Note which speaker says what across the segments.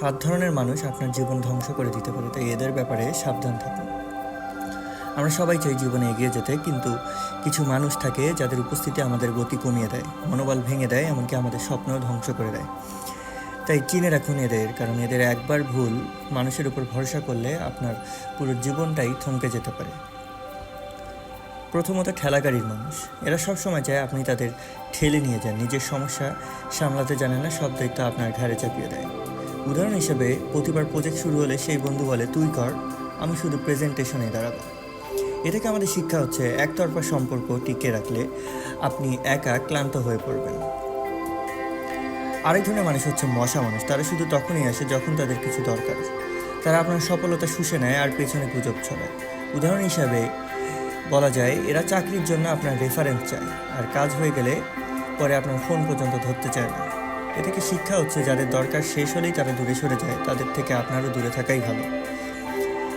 Speaker 1: সাত ধরনের মানুষ আপনার জীবন ধ্বংস করে দিতে পারে, তাই এদের ব্যাপারে সাবধান থাকুন। আমরা সবাই চাই জীবনে এগিয়ে যেতে, কিন্তু কিছু মানুষ থাকে যাদের উপস্থিতি আমাদের গতি কমিয়ে দেয়, মনোবল ভেঙে দেয়, এমনকি আমাদের স্বপ্নও ধ্বংস করে দেয়। তাই চিনে রাখুন এদের, কারণ এদের একবার ভুল মানুষের উপর ভরসা করলে আপনার পুরো জীবনটাই থমকে যেতে পারে। প্রথমত, ঠেলাগাড়ির মানুষ। এরা সবসময় চায় আপনি তাদের ঠেলে নিয়ে যান, নিজের সমস্যা সামলাতে জানে না, সব দায়িত্ব আপনার ঘাড়ে চাপিয়ে দেয়। উদাহরণ হিসেবে, প্রতিবার প্রজেক্ট শুরু হলে সেই বন্ধু বলে, তুই কর, আমি শুধু প্রেজেন্টেশনে দাঁড়াবো। এ থেকে আমাদের শিক্ষা হচ্ছে, একতরফা সম্পর্ক টিকে রাখলে আপনি একা ক্লান্ত হয়ে পড়বেন। আরেক ধরনের মানুষ হচ্ছে মশা মানুষ। তারা শুধু তখনই আসে যখন তাদের কিছু দরকার। তারা আপনার সফলতা শুষে নেয় আর পেছনে গুজব ছড়ায়। উদাহরণ হিসাবে বলা যায়, এরা চাকরির জন্য আপনার রেফারেন্স চায়, আর কাজ হয়ে গেলে পরে আপনার ফোন পর্যন্ত ধরতে চায় না। এ থেকে শিক্ষা হচ্ছে, যাদের দরকার শেষ হলেই তারা দূরে সরে যায়, তাদের থেকে আপনারও দূরে থাকাই ভালো।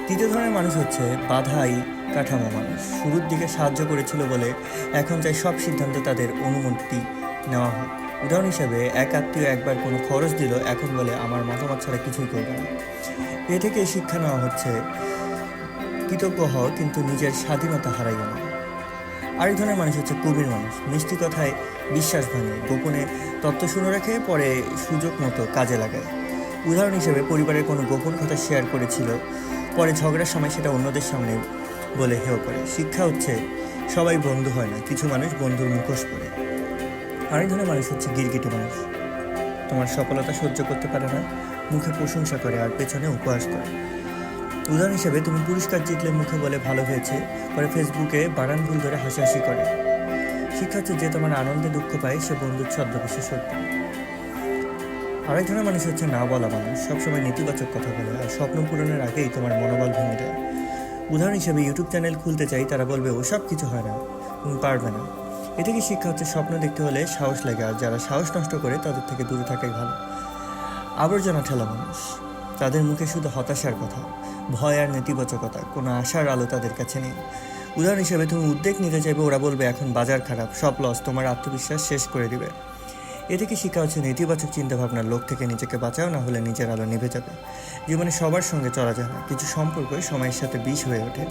Speaker 1: তৃতীয় ধরনের মানুষ হচ্ছে বাধাই কাঠামো মানুষ। শুরুর দিকে সাহায্য করেছিল বলে এখন চাই সব সিদ্ধান্ত তাদের অনুমতি নেওয়া হোক। উদাহরণ হিসেবে, এক আত্মীয় একবার কোনো খরচ দিল, এখন বলে আমার মতামত ছাড়া কিছুই করবে না। এ থেকে শিক্ষা নেওয়া হচ্ছে, কৃতজ্ঞ হও কিন্তু নিজের স্বাধীনতা হারাইও না। আরেক ধরনের মানুষ হচ্ছে কবির মানুষ। মিষ্টি কথায় বিশ্বাস ভাঙে, গোপনে তত্ত্ব শুনে রাখে, পরে সুযোগ মতো কাজে লাগায়। উদাহরণ হিসেবে, পরিবারের কোনো গোপন কথা শেয়ার করেছিল, পরে ঝগড়ার সময় সেটা অন্যদের সামনে বলে হেয় করে। শিক্ষা হচ্ছে, সবাই বন্ধু হয় না, কিছু মানুষ বন্ধুর মুখোশ পরে। আরেক ধরনের মানুষ হচ্ছে গিরগিটি মানুষ। তোমার সফলতা সহ্য করতে পারে না, মুখে প্রশংসা করে আর পেছনে উপহাস করে। উদাহরণ হিসেবে, তুমি পুরস্কার জিতলে মুখে বলে ভালো হয়েছে, পরে ফেসবুকে বানান ভুল ধরে হাসাহাসি করে। শিক্ষা হচ্ছে, যে তোমার আনন্দে দুঃখ পায় সে বন্ধুর ছদ্মবেশে সত্য। আরেক ধরনের মানুষ হচ্ছে না বলা মানুষ। সবসময় নেতিবাচক কথা বলে আর স্বপ্ন পূরণের আগেই তোমার মনোবল ভেঙে দেয়। উদাহরণ হিসেবে, ইউটিউব চ্যানেল খুলতে চাই, তারা বলবে ওসব কিছু হয় না, তুমি পারবে না। এ থেকে শিক্ষা হচ্ছে, স্বপ্ন দেখতে হলে সাহস লাগে, আর যারা সাহস নষ্ট করে তাদের থেকে দূরে থাকাই ভালো। আবর্জনা ঠেলা মানুষ। তাদের মুখে শুধু হতাশার কথা, ভয় আর নেতিবাচকতা, কোনো আশার আলো তাদের কাছে নেই। উদাহরণ হিসেবে, তুমি উদ্যোগ নিতে চাইবে, ওরা বলবে এখন বাজার খারাপ, সব লস, তোমার আত্মবিশ্বাস শেষ করে দিবে। এ থেকে শিক্ষা হচ্ছে, নেতিবাচক চিন্তাভাবনার লোক থেকে নিজেকে বাঁচাও, না হলে নিজের আলো নিভে যাবে। জীবনে সবার সঙ্গে চলা যায় না, কিছু সম্পর্ক সময়ের সাথে বিষ হয়ে ওঠে।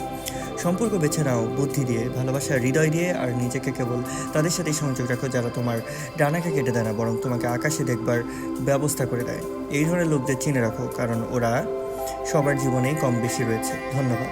Speaker 1: সম্পর্ক বেছে নাও বুদ্ধি দিয়ে, ভালোবাসার হৃদয় দিয়ে, আর নিজেকে কেবল তাদের সাথেই সংযোগ রাখো যারা তোমার ডানাকে কেটে দেয় না, বরং তোমাকে আকাশে দেখবার ব্যবস্থা করে দেয়। এই ধরনের লোকদের চিনে রাখো, কারণ ওরা সবার জীবনেই কম বেশি রয়েছে। ধন্যবাদ।